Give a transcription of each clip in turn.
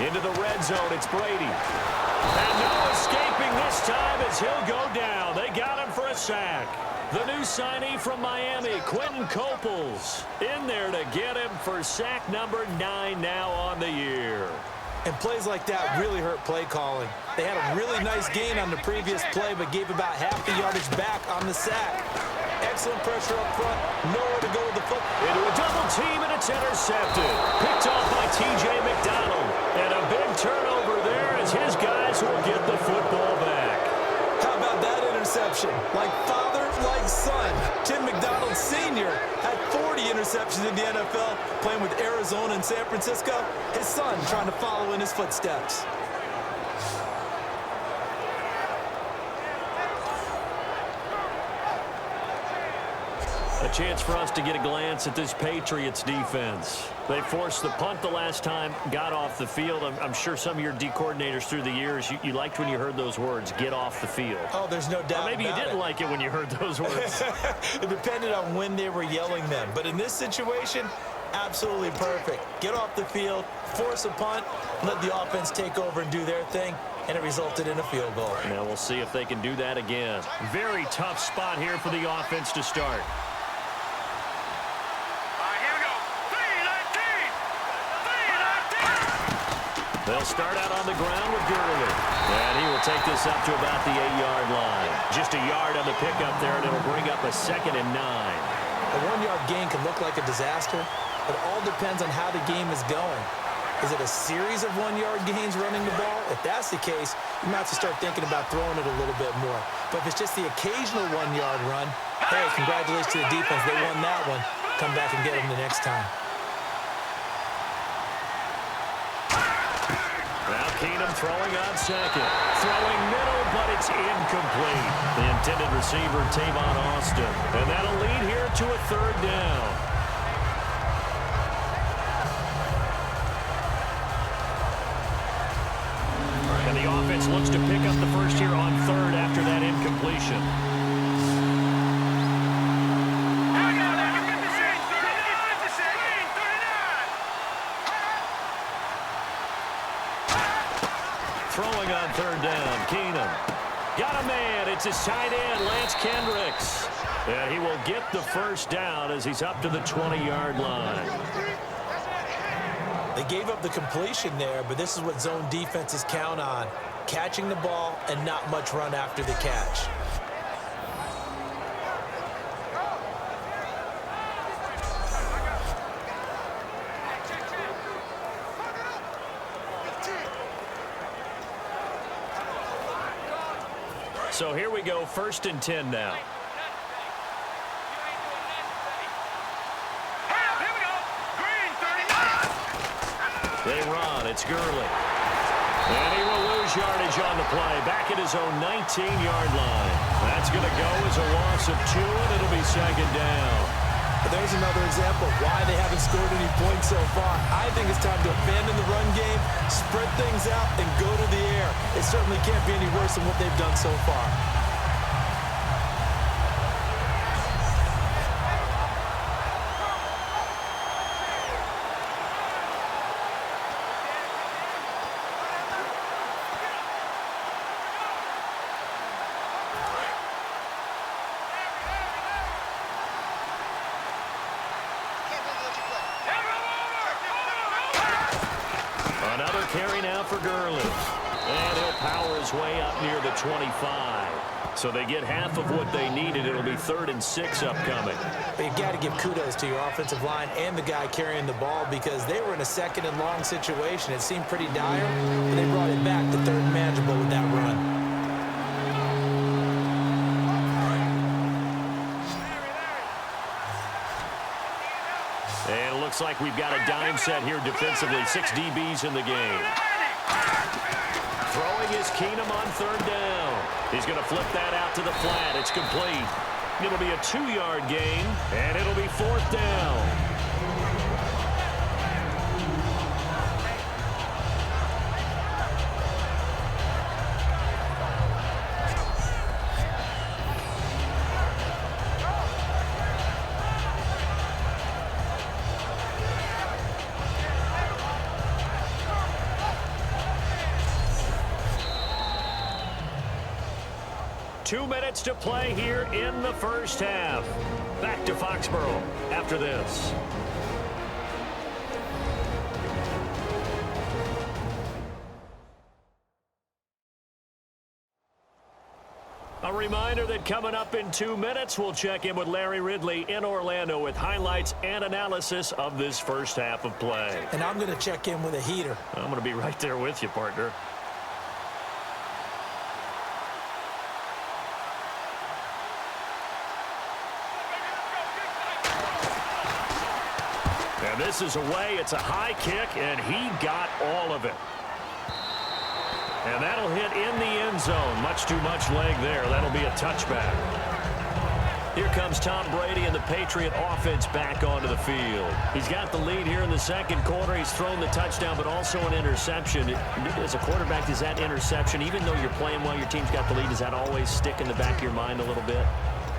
Into the red zone, it's Brady. And no escaping this time as he'll go down. They got him for a sack. The new signee from Miami, Quentin Coples, in there to get him for sack number 9 now on the year. And plays like that really hurt play calling. They had a really nice gain on the previous play, but gave about half the yardage back on the sack. Excellent pressure up front, nowhere to go with the football. Into a double team, and it's intercepted. Picked off by T.J. McDonald. And a big turnover there as his guys will get the football back. How about that interception? Like father, like son. Tim McDonald Sr. had 40 interceptions in the NFL, playing with Arizona and San Francisco. His son trying to follow in his footsteps. A chance for us to get a glance at this Patriots defense. They forced the punt the last time, got off the field. I'm sure some of your D coordinators through the years, you liked when you heard those words, get off the field. Oh, there's no doubt. Or maybe you didn't like it when you heard those words. It depended on when they were yelling them. But in this situation, absolutely perfect. Get off the field, force a punt, let the offense take over and do their thing, and it resulted in a field goal. Now we'll see if they can do that again. Very tough spot here for the offense to start. They'll start out on the ground with Gurley. And he will take this up to about the 8-yard line. Just a yard on the pickup there, and it'll bring up a 2nd and 9. A 1-yard gain can look like a disaster. It all depends on how the game is going. Is it a series of 1-yard gains running the ball? If that's the case, you might have to start thinking about throwing it a little bit more. But if it's just the occasional 1-yard run, hey, congratulations to the defense. They won that one. Come back and get them the next time. Now Keenum throwing on second. Throwing middle, but it's incomplete. The intended receiver, Tavon Austin. And that'll lead here to a 3rd down. And the offense looks to pick up the first here on 3rd after that incompletion. Throwing on 3rd down, Keenum. Got a man, it's his tight end, Lance Kendricks. And he will get the first down as he's up to the 20-yard line. They gave up the completion there, but this is what zone defenses count on. Catching the ball and not much run after the catch. So here we go, 1st and 10 now. They run, it's Gurley. And he will lose yardage on the play, back at his own 19-yard line. That's going to go as a loss of 2, and it'll be 2nd down. But there's another example of why they haven't scored any points so far. I think it's time to abandon the run game, spread things out, and go to the air. It certainly can't be any worse than what they've done so far. Another carry now for Gurley. And he'll power his way up near the 25. So they get half of what they needed. It'll be 3rd and 6 upcoming. But you've got to give kudos to your offensive line and the guy carrying the ball because they were in a 2nd and long situation. It seemed pretty dire, but they brought it back to 3rd and manageable with that run. And it looks like we've got a dime set here defensively. 6 DBs in the game. Throwing is Keenum on 3rd down. He's going to flip that out to the flat. It's complete. It'll be a 2-yard gain, and it'll be 4th down. 2 minutes to play here in the first half. Back to Foxborough after this. A reminder that coming up in 2 minutes, we'll check in with Larry Ridley in Orlando with highlights and analysis of this first half of play. And I'm going to check in with a heater. I'm going to be right there with you, partner. And this is away. It's a high kick, and he got all of it. And that'll hit in the end zone. Much too much leg there. That'll be a touchback. Here comes Tom Brady and the Patriot offense back onto the field. He's got the lead here in the second quarter. He's thrown the touchdown, but also an interception. As a quarterback, does that interception, even though you're playing well, your team's got the lead, does that always stick in the back of your mind a little bit?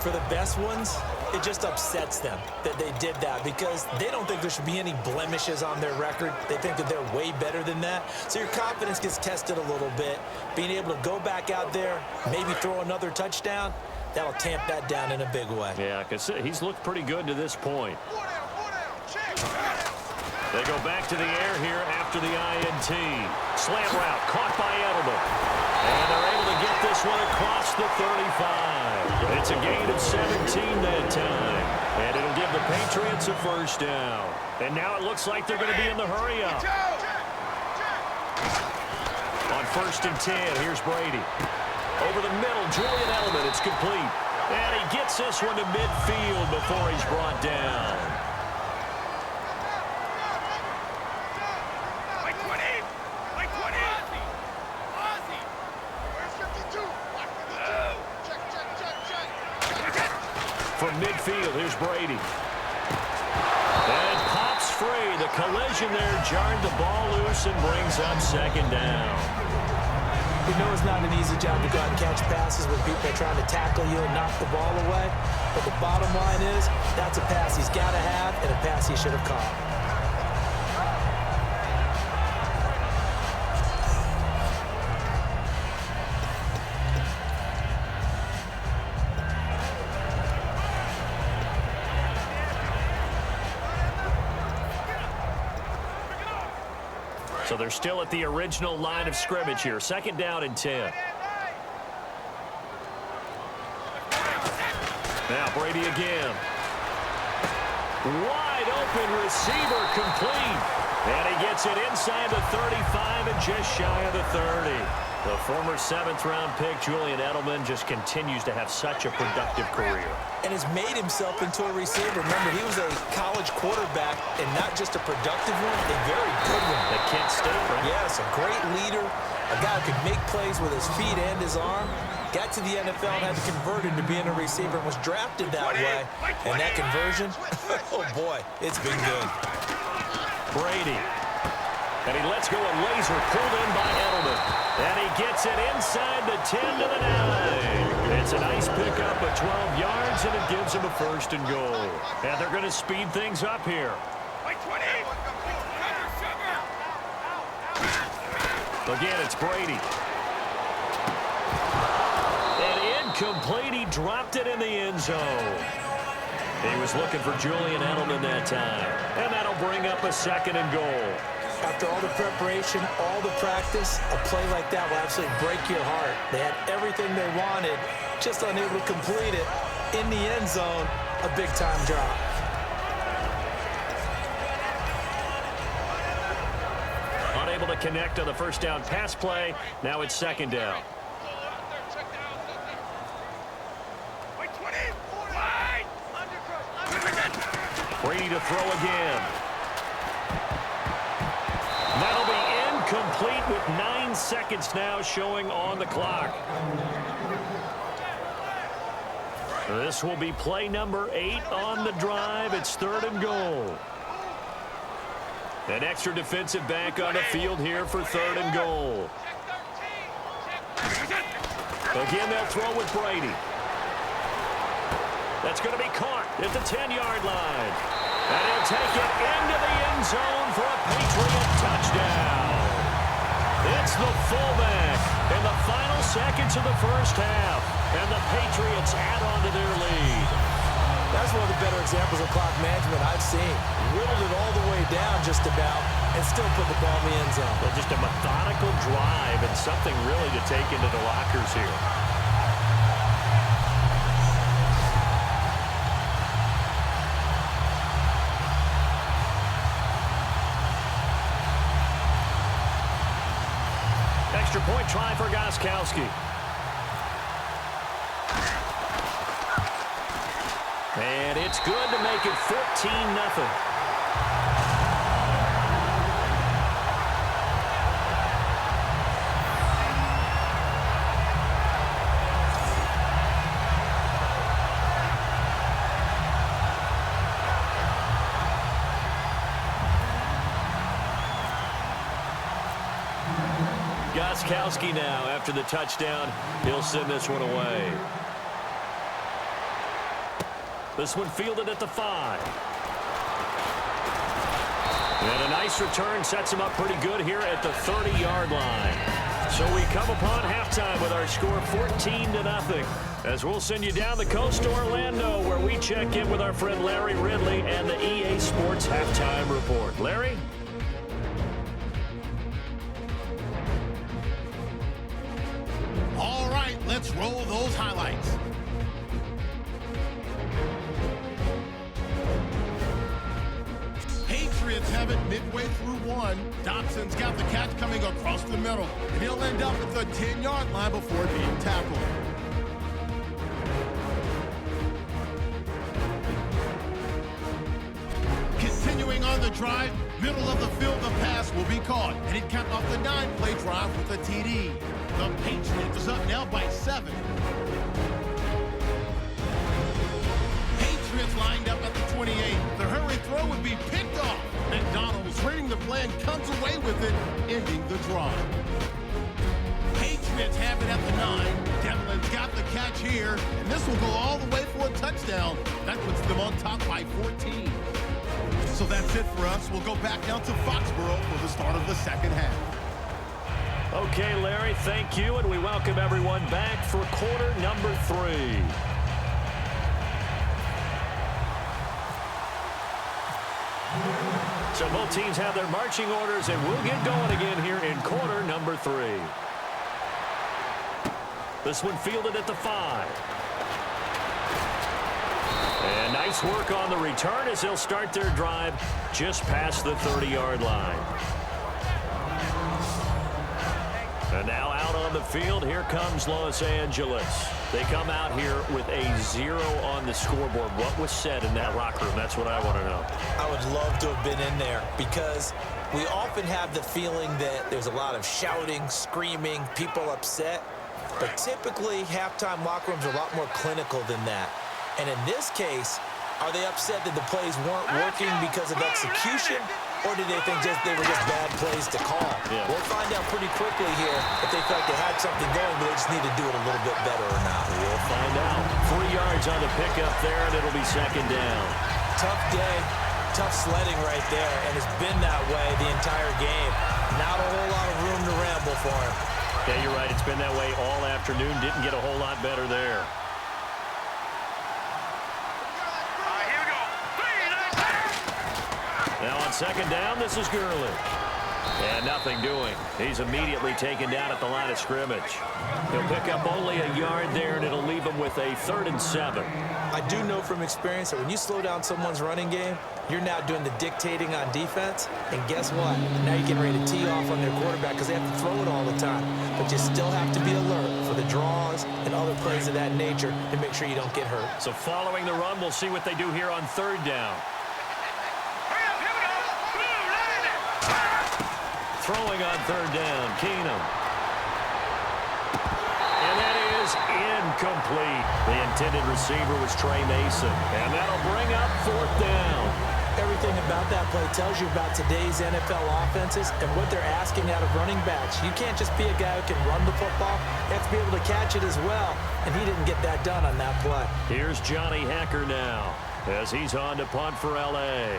For the best ones, it just upsets them that they did that because they don't think there should be any blemishes on their record. They think that they're way better than that. So your confidence gets tested a little bit. Being able to go back out there, maybe throw another touchdown, that'll tamp that down in a big way. Yeah, because he's looked pretty good to this point. They go back to the air here after the INT. Slant route caught by Edelman. And they're able to get this one across the 35. It's a gain of 17 that time. And it'll give the Patriots a first down. And now it looks like they're going to be in the hurry-up. On 1st and 10, here's Brady. Over the middle, Julian Edelman. It's complete. And he gets this one to midfield before he's brought down. From midfield, here's Brady. And pops free. The collision there jarred the ball loose and brings up second down. You know it's not an easy job to go out and catch passes when people are trying to tackle you and knock the ball away. But the bottom line is, that's a pass he's got to have and a pass he should have caught. So they're still at the original line of scrimmage here. 2nd down and 10. Now Brady again. Wide open receiver complete. And he gets it inside the 35 and just shy of the 30. The former 7th-round pick, Julian Edelman, just continues to have such a productive career. And has made himself into a receiver. Remember, he was a college quarterback, and not just a productive one, a very good one. At Kent State, right? Yes, a great leader, a guy who could make plays with his feet and his arm. Got to the NFL and had to convert into being a receiver and was drafted that way. And that conversion, oh boy, it's been good. Brady. And he lets go a laser pulled in by Edelman. And he gets it inside the 10 to the 9. It's a nice pickup of 12 yards, and it gives him a 1st and goal. And they're going to speed things up here. Again, it's Brady. And incomplete. He dropped it in the end zone. He was looking for Julian Edelman that time. And that'll bring up a 2nd and goal. After all the preparation, all the practice, a play like that will absolutely break your heart. They had everything they wanted, just unable to complete it. In the end zone, a big-time drop. Unable to connect on the 1st down pass play. Now it's 2nd down. Brady to throw again. That'll be incomplete with 9 seconds now showing on the clock. This will be play number 8 on the drive. It's 3rd and goal. An extra defensive back on the field here for 3rd and goal. Again, they'll throw with Brady. That's going to be caught at the 10-yard line. And he'll take it into the end zone for a Patriot touchdown. It's the fullback, in the final seconds of the first half. And the Patriots add on to their lead. That's one of the better examples of clock management I've seen. Whittled it all the way down just about and still put the ball in the end zone. Well, just a methodical drive and something really to take into the lockers here. Extra point try for Gostkowski. And it's good to make it 14-0. Gostkowski now, after the touchdown, he'll send this one away. This one fielded at the 5. And a nice return sets him up pretty good here at the 30-yard line. So we come upon halftime with our score 14-0. As we'll send you down the coast to Orlando, where we check in with our friend Larry Ridley and the EA Sports Halftime Report. Larry? All right, let's roll those highlights. Patriots have it midway through one. Dotson's got the catch coming across the middle, and he'll end up at the 10-yard line before being tackled. Continuing on the drive, middle of the field, the pass will be caught, and it capped off the 9-play drive with a TD. The Patriots is up now by 7. Patriots lined up at the 28. The hurry throw would be picked off. McDonald's reading the play and comes away with it, ending the drive. Patriots have it at the 9. Devlin's got the catch here, and this will go all the way for a touchdown. That puts them on top by 14. So that's it for us. We'll go back down to Foxborough for the start of the second half. Okay, Larry, thank you, and we welcome everyone back for quarter number 3. So both teams have their marching orders, and we'll get going again here in quarter number 3. This one fielded at the 5. And nice work on the return as they'll start their drive just past the 30-yard line. And now out on the field, here comes Los Angeles. They come out here with a 0 on the scoreboard. What was said in that locker room? That's what I want to know. I would love to have been in there because we often have the feeling that there's a lot of shouting, screaming, people upset. But typically, halftime locker rooms are a lot more clinical than that. And in this case, are they upset that the plays weren't working because of execution? Or did they think they were just bad plays to call? Yeah. We'll find out pretty quickly here if they felt they had something going, but they just need to do it a little bit better or not. We'll find out. 3 yards on the pickup there, and it'll be second down. Tough day, tough sledding right there, and it's been that way the entire game. Not a whole lot of room to ramble for him. Yeah, you're right. It's been that way all afternoon. Didn't get a whole lot better there. Now on second down, this is Gurley. And nothing doing. He's immediately taken down at the line of scrimmage. He'll pick up only a yard there, and it'll leave him with a 3rd and 7. I do know from experience that when you slow down someone's running game, you're now doing the dictating on defense. And guess what? Now you're getting ready to tee off on their quarterback because they have to throw it all the time. But you still have to be alert for the draws and other plays of that nature to make sure you don't get hurt. So following the run, we'll see what they do here on 3rd down. Throwing on 3rd down, Keenum. And that is incomplete. The intended receiver was Trey Mason. And that'll bring up 4th down. Everything about that play tells you about today's NFL offenses and what they're asking out of running backs. You can't just be a guy who can run the football. You have to be able to catch it as well. And he didn't get that done on that play. Here's Johnny Hacker now as he's on to punt for L.A.